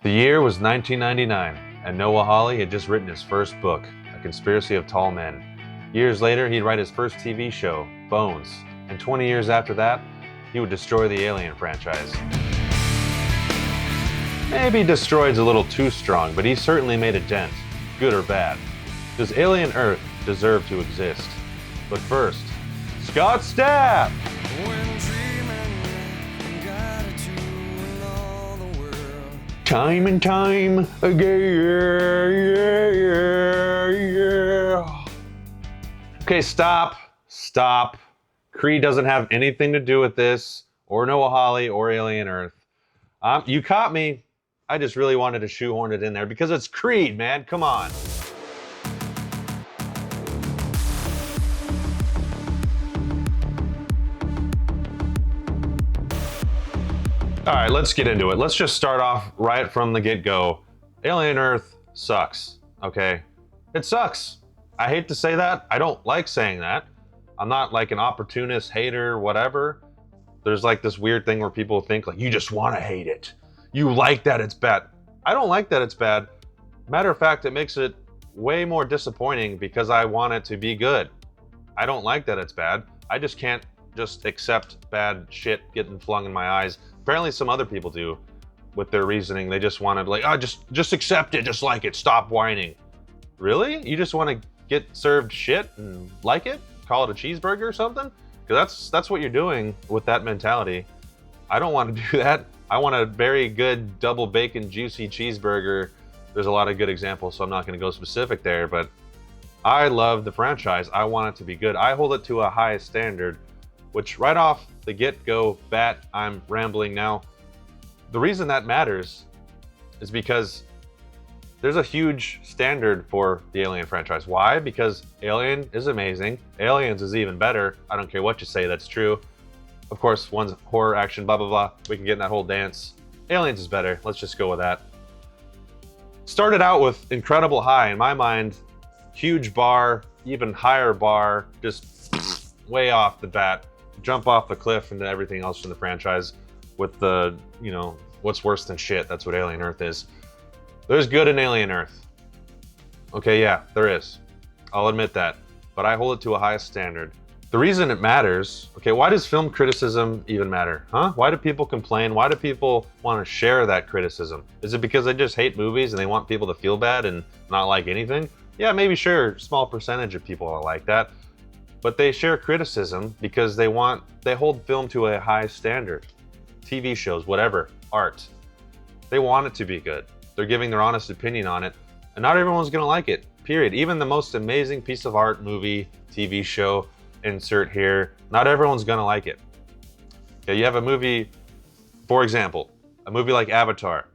The year was 1999, and Noah Hawley had just written his first book, A Conspiracy of Tall Men. Years later, he'd write his first TV show, Bones, and 20 years after that, he would destroy the Alien franchise. Maybe destroyed's a little too strong, but he certainly made a dent, good or bad. Does Alien Earth deserve to exist? But first, Scott Stapp! Time and time again, yeah. Okay, stop. Creed doesn't have anything to do with this, or Noah Hawley, or Alien Earth. You caught me. I just really wanted to shoehorn it in there because it's Creed, man. Come on. All right, let's get into it. Let's just start off right from the get-go. Alien Earth sucks, okay? It sucks. I hate to say that. I don't like saying that. I'm not like an opportunist, hater, whatever. There's like this weird thing where people think like, you just want to hate it. You like that it's bad. I don't like that it's bad. Matter of fact, it makes it way more disappointing because I want it to be good. I don't like that it's bad. I just can't just accept bad shit getting flung in my eyes. Apparently some other people do with their reasoning. They just want to like, oh, just accept it, just like it, stop whining. Really? You just want to get served shit and like it? Call it a cheeseburger or something? Because that's what you're doing with that mentality. I don't want to do that. I want a very good double bacon juicy cheeseburger. There's a lot of good examples, so I'm not going to go specific there, but I love the franchise. I want it to be good. I hold it to a high standard, which right off the get-go bat, I'm rambling now. The reason that matters is because there's a huge standard for the Alien franchise. Why? Because Alien is amazing. Aliens is even better. I don't care what you say, that's true. Of course, one's horror, action, blah, blah, blah. We can get in that whole dance. Aliens is better. Let's just go with that. Started out with incredible high. In my mind, huge bar, even higher bar, just way off the bat. Jump off the cliff into everything else from the franchise with the, you know, what's worse than shit. That's what Alien Earth is. There's good in Alien Earth. Okay, yeah, there is. I'll admit that. But I hold it to a high standard. The reason it matters, okay, why does film criticism even matter? Huh? Why do people complain? Why do people want to share that criticism? Is it because they just hate movies and they want people to feel bad and not like anything? Yeah, maybe sure, small percentage of people are like that. But they share criticism because they hold film to a high standard. TV shows, whatever, art. They want it to be good. They're giving their honest opinion on it, and not everyone's gonna like it, period. Even the most amazing piece of art, movie, TV show, insert here, not everyone's gonna like it. Okay, you have a movie, for example, a movie like Avatar.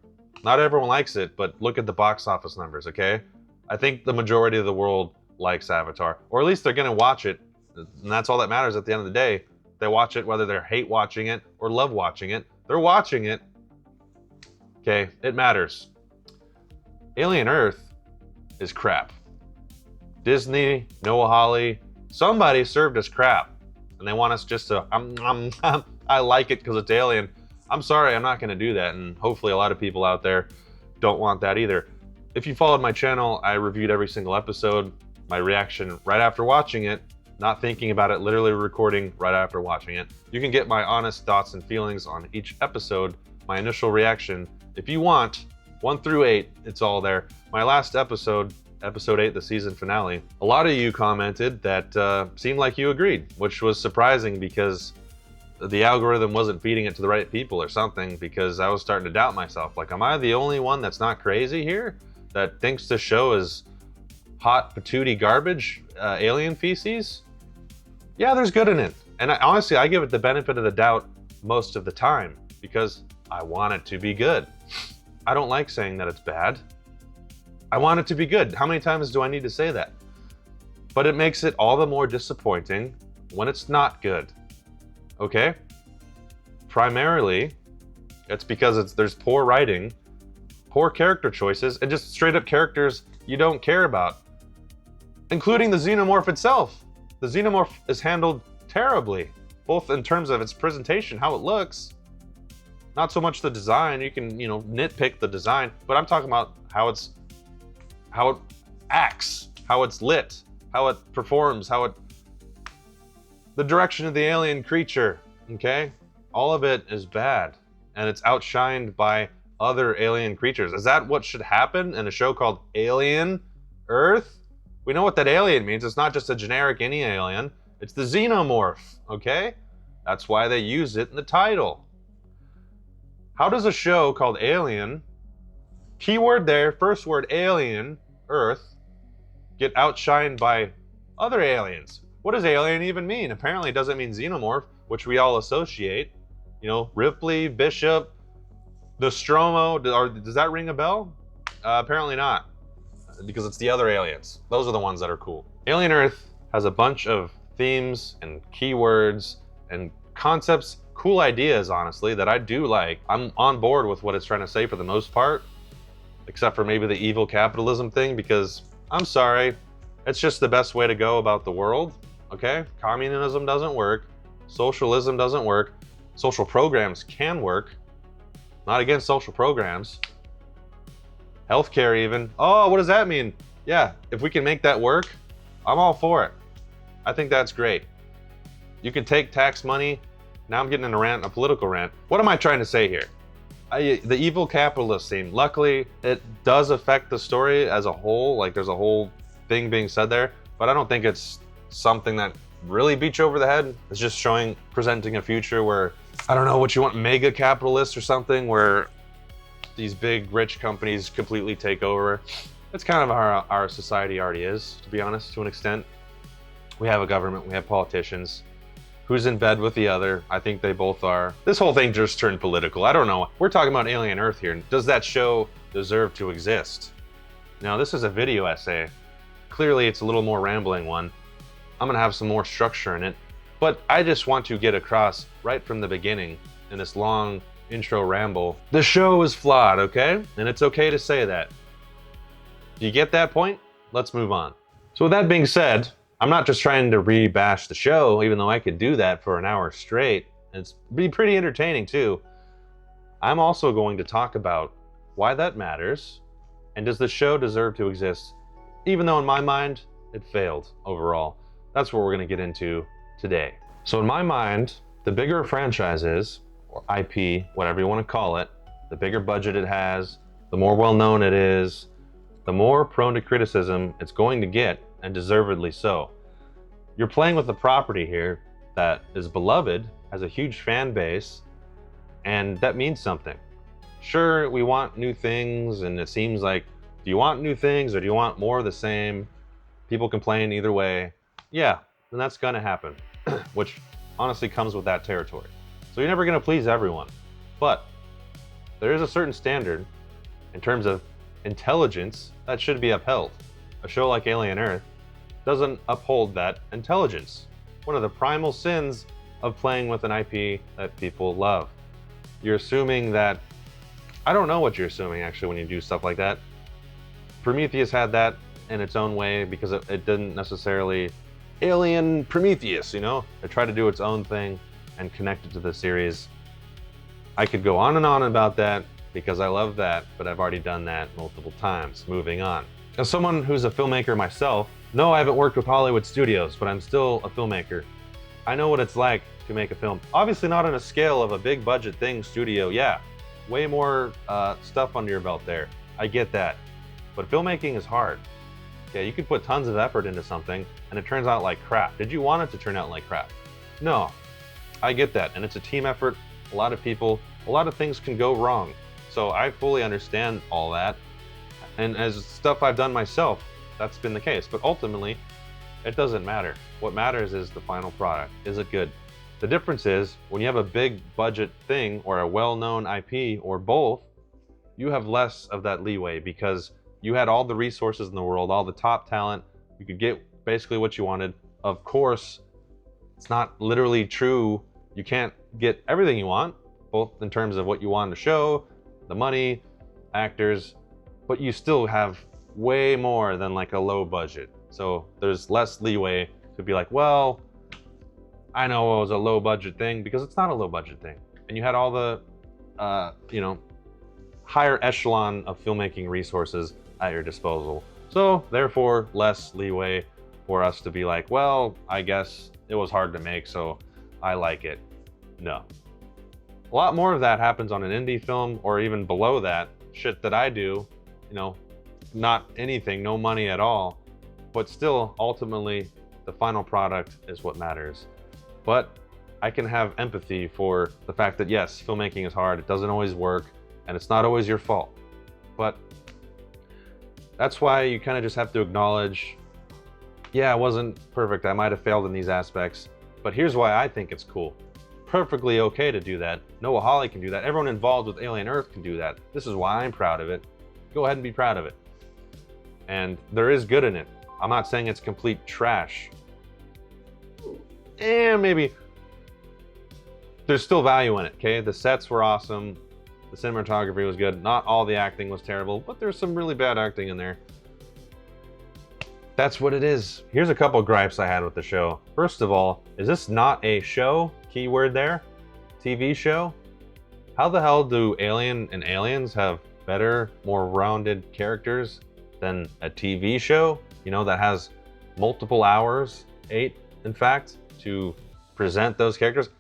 Not everyone likes it, but look at the box office numbers, okay? I think the majority of the world likes Avatar, or at least they're gonna watch it. And that's all that matters at the end of the day. They watch it whether they hate watching it or love watching it. They're watching it. Okay, it matters. Alien Earth is crap. Disney, Noah Hawley, somebody served us crap. And they want us just to, I like it because it's Alien. I'm sorry, I'm not going to do that. And hopefully a lot of people out there don't want that either. If you followed my channel, I reviewed every single episode, my reaction right after watching it. Not thinking about it, literally recording right after watching it. You can get my honest thoughts and feelings on each episode, my initial reaction. If you want, 1 through 8, it's all there. My last episode, episode 8, the season finale, a lot of you commented that seemed like you agreed, which was surprising because the algorithm wasn't feeding it to the right people or something, because I was starting to doubt myself. Like, am I the only one that's not crazy here? That thinks the show is hot patootie garbage, alien feces? Yeah, there's good in it. And honestly, I give it the benefit of the doubt most of the time because I want it to be good. I don't like saying that it's bad. I want it to be good. How many times do I need to say that? But it makes it all the more disappointing when it's not good. Okay? Primarily, it's because there's poor writing, poor character choices, and just straight up characters you don't care about, including the xenomorph itself. The xenomorph is handled terribly, both in terms of its presentation, how it looks, Not so much the design, you can, you know, nitpick the design, but I'm talking about how it acts, how it's lit, how it performs, the direction of the alien creature, okay? All of it is bad, and it's outshined by other alien creatures. Is that what should happen in a show called Alien Earth? We know what that alien means. It's not just a generic any alien. It's the xenomorph, okay? That's why they use it in the title. How does a show called Alien, keyword there, first word Alien, Earth, get outshined by other aliens? What does alien even mean? Apparently it doesn't mean xenomorph, which we all associate. You know, Ripley, Bishop, the Stromo, or does that ring a bell? Apparently not, because it's the other aliens. Those are the ones that are cool. Alien Earth has a bunch of themes and keywords and concepts, cool ideas, honestly, that I do like. I'm on board with what it's trying to say for the most part, except for maybe the evil capitalism thing, because I'm sorry, it's just the best way to go about the world, okay? Communism doesn't work. Socialism doesn't work. Social programs can work. Not against social programs. Healthcare even. Oh, what does that mean? Yeah, if we can make that work, I'm all for it. I think that's great. You can take tax money. Now I'm getting in a rant, a political rant. What am I trying to say here? The evil capitalist theme. Luckily, it does affect the story as a whole. Like there's a whole thing being said there, but I don't think it's something that really beats you over the head. It's just presenting a future where, I don't know what you want, mega capitalists or something, where these big rich companies completely take over. It's kind of how our society already is, to be honest, to an extent. We have a government, we have politicians. Who's in bed with the other? I think they both are. This whole thing just turned political. I don't know. We're talking about Alien Earth here. Does that show deserve to exist? Now, this is a video essay. Clearly, it's a little more rambling one. I'm gonna have some more structure in it, but I just want to get across right from the beginning in this long intro ramble. The show is flawed, okay? And it's okay to say that. Do you get that point? Let's move on. So with that being said, I'm not just trying to rebash the show, even though I could do that for an hour straight. It's be pretty entertaining too. I'm also going to talk about why that matters, and does the show deserve to exist, even though in my mind, it failed overall. That's what we're gonna get into today. So in my mind, the bigger a franchise is, or IP, whatever you wanna call it, the bigger budget it has, the more well-known it is, the more prone to criticism it's going to get, and deservedly so. You're playing with a property here that is beloved, has a huge fan base, and that means something. Sure, we want new things, and it seems like, do you want new things or do you want more of the same? People complain either way. Yeah, and that's gonna happen, which honestly comes with that territory. So you're never gonna please everyone, but there is a certain standard in terms of intelligence that should be upheld. A show like Alien Earth doesn't uphold that intelligence. One of the primal sins of playing with an IP that people love. You're assuming that, I don't know what you're assuming actually when you do stuff like that. Prometheus had that in its own way because it didn't necessarily Alien Prometheus, you know? It tried to do its own thing and connect it to the series. I could go on and on about that because I love that, but I've already done that multiple times. Moving on. As someone who's a filmmaker myself, no, I haven't worked with Hollywood studios, but I'm still a filmmaker. I know what it's like to make a film. Obviously not on a scale of a big budget thing, studio, yeah. Way more stuff under your belt there. I get that. But filmmaking is hard. Okay, you could put tons of effort into something and it turns out like crap. Did you want it to turn out like crap? No, I get that. And it's a team effort. A lot of people, a lot of things can go wrong. So I fully understand all that. And as stuff I've done myself, that's been the case. But ultimately, it doesn't matter. What matters is the final product. Is it good? The difference is when you have a big budget thing or a well-known IP or both, you have less of that leeway because you had all the resources in the world, all the top talent. You could get basically what you wanted. Of course, it's not literally true. You can't get everything you want, both in terms of what you want to show, the money, actors, but you still have way more than like a low budget. So there's less leeway to be like, well, I know it was a low budget thing because it's not a low budget thing. And you had all the you know, higher echelon of filmmaking resources at your disposal. So therefore, less leeway for us to be like, well, I guess it was hard to make, so I like it. No. A lot more of that happens on an indie film, or even below that, shit that I do, you know, not anything, no money at all, but still, ultimately, the final product is what matters. But I can have empathy for the fact that yes, filmmaking is hard, it doesn't always work, and it's not always your fault. But that's why you kind of just have to acknowledge, yeah, it wasn't perfect, I might have failed in these aspects, but here's why I think it's cool. Perfectly okay to do that. Noah Hawley can do that. Everyone involved with Alien Earth can do that. This is why I'm proud of it. Go ahead and be proud of it. And there is good in it. I'm not saying it's complete trash. And maybe there's still value in it, okay? The sets were awesome. The cinematography was good. Not all the acting was terrible, but there's some really bad acting in there. That's what it is. Here's a couple gripes I had with the show. First of all, is this not a show? Keyword there? TV show? How the hell do Alien and Aliens have better, more rounded characters than a TV show? You know, that has multiple hours, 8 in fact, to present those characters.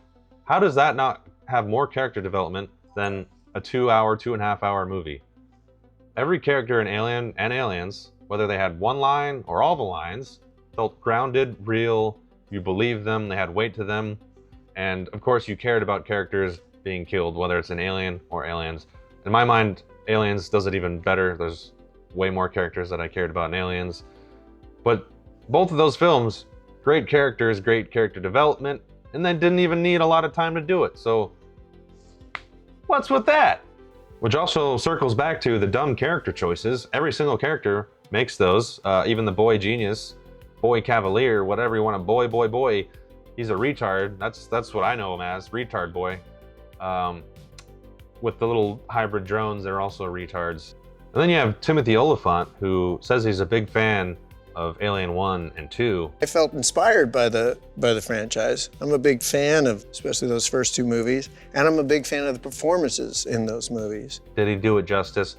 How does that not have more character development than a 2-hour, 2.5-hour movie? Every character in Alien and Aliens, whether they had one line or all the lines, felt grounded, real, you believed them, they had weight to them, and of course you cared about characters being killed, whether it's in Alien or Aliens. In my mind, Aliens does it even better. There's way more characters that I cared about in Aliens. But both of those films, great characters, great character development, and they didn't even need a lot of time to do it, so what's with that? Which also circles back to the dumb character choices. Every single character makes those, even the boy genius, boy cavalier, whatever you want, boy, he's a retard. That's what I know him as, retard boy. With the little hybrid drones, they're also retards. And then you have Timothy Oliphant, who says he's a big fan of Alien 1 and 2. I felt inspired by the franchise. I'm a big fan of especially those first 2 movies, and I'm a big fan of the performances in those movies. Did he do it justice?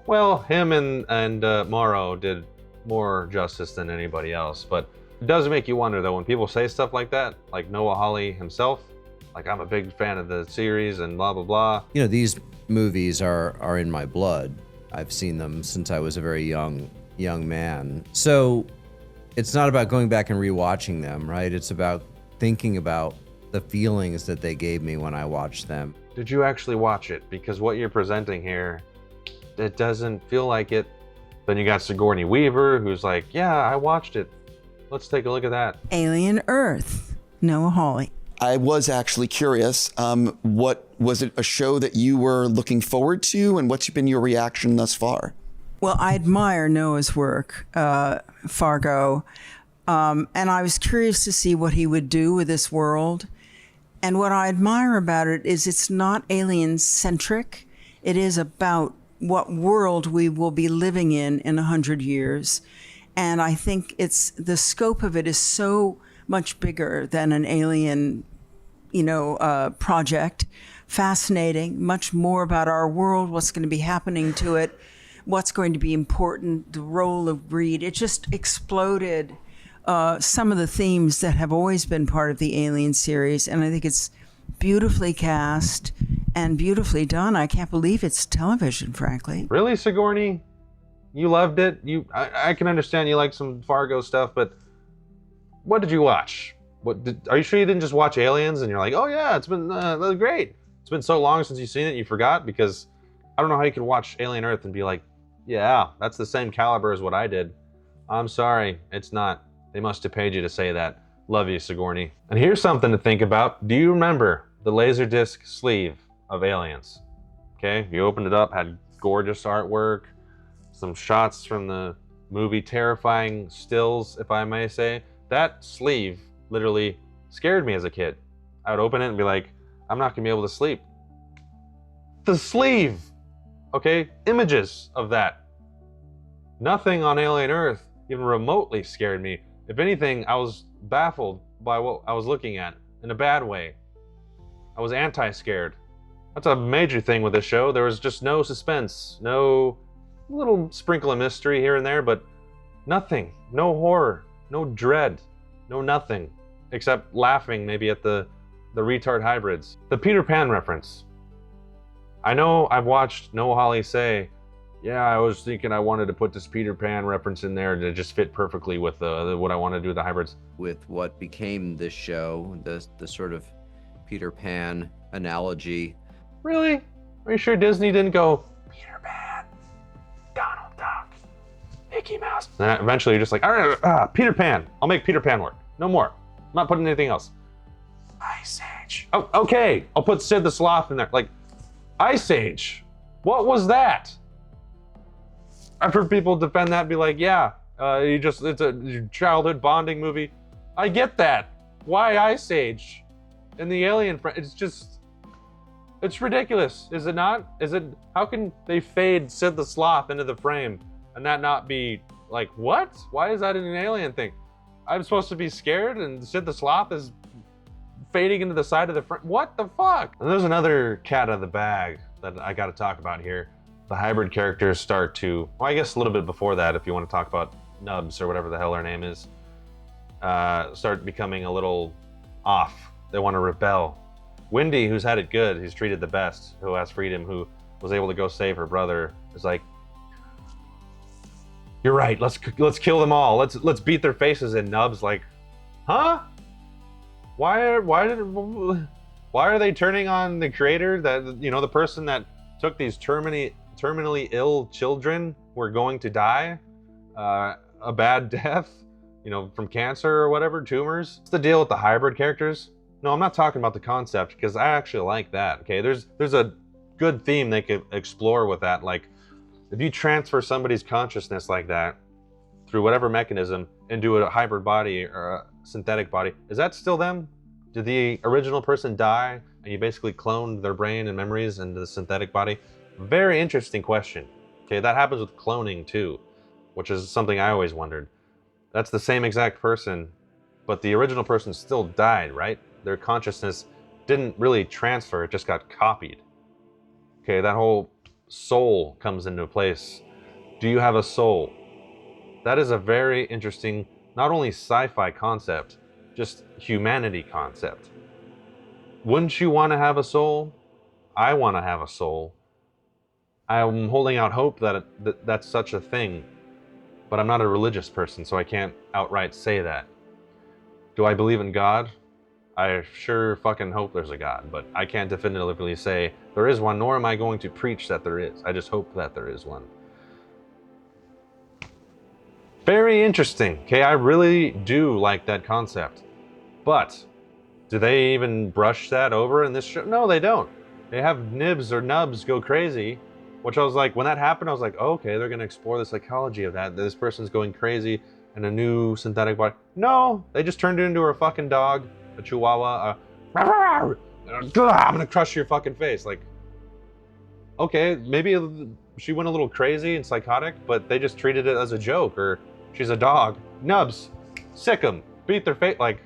Well, him and Morrow did more justice than anybody else, but it does make you wonder though, when people say stuff like that, like Noah Hawley himself, like I'm a big fan of the series and blah, blah, blah. You know, these movies are in my blood. I've seen them since I was a very young man. So it's not about going back and rewatching them, right? It's about thinking about the feelings that they gave me when I watched them. Did you actually watch it? Because what you're presenting here, it doesn't feel like it. Then you got Sigourney Weaver, who's like, yeah, I watched it. Let's take a look at that. Alien Earth, Noah Hawley. I was actually curious, what was it a show that you were looking forward to, and what's been your reaction thus far? Well, I admire Noah's work, Fargo, and I was curious to see what he would do with this world. And what I admire about it is it's not alien-centric. It is about what world we will be living in 100 years. And I think the scope of it is so much bigger than an alien, project. Fascinating, much more about our world, what's going to be happening to it, what's going to be important, the role of greed. It just exploded some of the themes that have always been part of the Alien series, and I think it's beautifully cast and beautifully done. I can't believe it's television, frankly. Really, Sigourney? You loved it? I can understand you like some Fargo stuff, but what did you watch? Are you sure you didn't just watch Aliens and you're like, oh yeah, it's been great. It's been so long since you've seen it, you forgot? Because I don't know how you could watch Alien Earth and be like, yeah, that's the same caliber as what I did. I'm sorry, it's not. They must have paid you to say that. Love you, Sigourney. And here's something to think about. Do you remember the Laserdisc sleeve of Aliens? Okay, you opened it up, had gorgeous artwork, some shots from the movie, terrifying stills, if I may say. That sleeve literally scared me as a kid. I would open it and be like, I'm not gonna be able to sleep. The sleeve, okay? Images of that. Nothing on Alien Earth even remotely scared me. If anything, I was baffled by what I was looking at in a bad way. I was anti-scared. That's a major thing with this show. There was just no suspense, no little sprinkle of mystery here and there, but nothing. No horror, no dread, no nothing. Except laughing maybe at the retard hybrids. The Peter Pan reference. I know I've watched Noah Hawley say, yeah, I was thinking I wanted to put this Peter Pan reference in there to just fit perfectly with what I want to do with the hybrids. With what became this show, the sort of Peter Pan analogy. Really? Are you sure Disney didn't go, Peter Pan, Donald Duck, Mickey Mouse? And then eventually you're just like, all right, Peter Pan. I'll make Peter Pan work. No more. I'm not putting anything else. Ice Age. Oh, okay. I'll put Sid the Sloth in there. Like, Ice Age. What was that? I've heard people defend that and be like, yeah, it's a childhood bonding movie. I get that. Why Ice Age? And the alien, it's ridiculous, is it not? How can they fade Sid the Sloth into the frame and that not be like, what? Why is that an alien thing? I'm supposed to be scared and Sid the Sloth is fading into the side of the frame? What the fuck? And there's another cat out of the bag that I gotta talk about here. The hybrid characters start to, well, I guess a little bit before that, if you want to talk about Nubs or whatever the hell her name is, start becoming a little off. They want to rebel. Wendy, who's had it good, who's treated the best, who has freedom, who was able to go save her brother, is like, you're right, let's kill them all. Let's beat their faces in. Nubs like, huh? Why are they turning on the creator, that, you know, the person that took these terminally ill children were going to die a bad death, you know, from cancer or whatever, tumors? What's the deal with the hybrid characters? No, I'm not talking about the concept, because I actually like that. Okay, there's a good theme they could explore with that. Like, if you transfer somebody's consciousness like that through whatever mechanism into a hybrid body or a synthetic body, is that still them? Did the original person die and you basically cloned their brain and memories into the synthetic body? Very interesting question. Okay, that happens with cloning too, which is something I always wondered. That's the same exact person, but the original person still died, right? Their consciousness didn't really transfer, it just got copied. Okay, that whole soul comes into place. Do you have a soul? That is a very interesting, not only sci-fi concept, just humanity concept. Wouldn't you want to have a soul? I want to have a soul. I'm holding out hope that that's such a thing, but I'm not a religious person, so I can't outright say that. Do I believe in God? I sure fucking hope there's a God, but I can't definitively say there is one, nor am I going to preach that there is. I just hope that there is one. Very interesting. Okay, I really do like that concept. But do they even brush that over in this show? No, they don't. They have Nibs or Nubs go crazy, which I was like, when that happened, I was like, oh, okay, they're going to explore the psychology of that. This person's going crazy in a new synthetic body. No, they just turned it into a fucking dog, a chihuahua, I'm going to crush your fucking face. Like, okay, maybe she went a little crazy and psychotic, but they just treated it as a joke, or she's a dog. Nubs, sick them, beat their face. Like,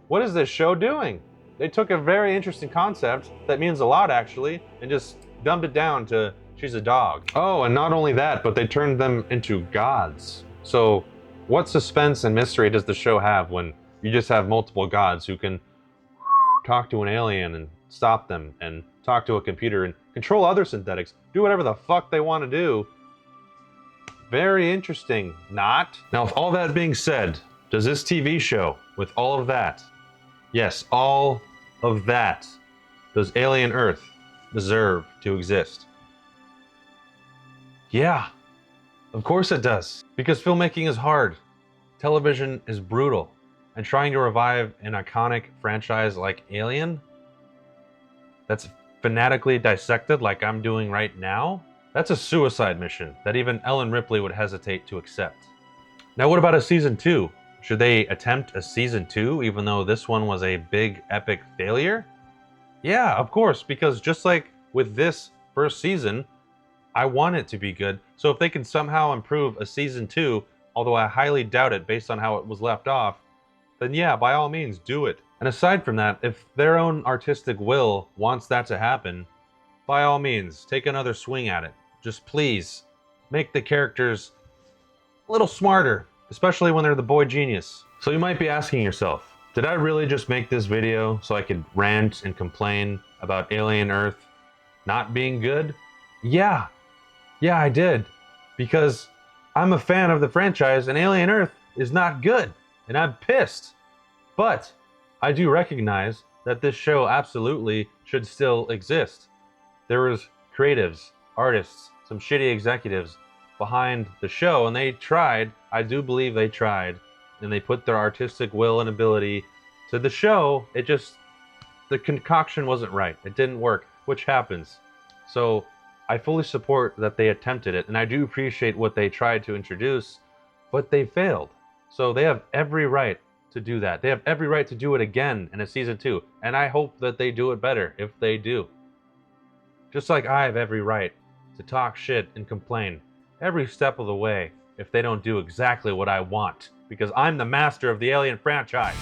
what is this show doing? They took a very interesting concept that means a lot, actually, and just dumbed it down to she's a dog. Oh, and not only that, but they turned them into gods. So what suspense and mystery does the show have when you just have multiple gods who can talk to an alien and stop them, and talk to a computer and control other synthetics, do whatever the fuck they want to do? Very interesting, not? Now, with all that being said, does this TV show, with all of that, yes, all of that, does Alien Earth deserve to exist? Yeah, of course it does. Because filmmaking is hard, television is brutal, and trying to revive an iconic franchise like Alien, that's fanatically dissected like I'm doing right now, that's a suicide mission that even Ellen Ripley would hesitate to accept. Now, what about a season 2? Should they attempt a season 2, even though this one was a big, epic failure? Yeah, of course, because just like with this first season, I want it to be good. So if they can somehow improve a season 2, although I highly doubt it based on how it was left off, then yeah, by all means, do it. And aside from that, if their own artistic will wants that to happen, by all means, take another swing at it. Just please, make the characters a little smarter, especially when they're the boy genius. So you might be asking yourself, did I really just make this video so I could rant and complain about Alien Earth not being good? Yeah, I did. Because I'm a fan of the franchise and Alien Earth is not good, and I'm pissed. But I do recognize that this show absolutely should still exist. There was creatives, artists, some shitty executives behind the show, and they tried, I do believe they tried, and they put their artistic will and ability to the show. It just, the concoction wasn't right. It didn't work, which happens. So I fully support that they attempted it, and I do appreciate what they tried to introduce, but they failed. So they have every right to do that. They have every right to do it again in a season 2, and I hope that they do it better if they do. Just like I have every right to talk shit and complain every step of the way if they don't do exactly what I want, because I'm the master of the Alien franchise.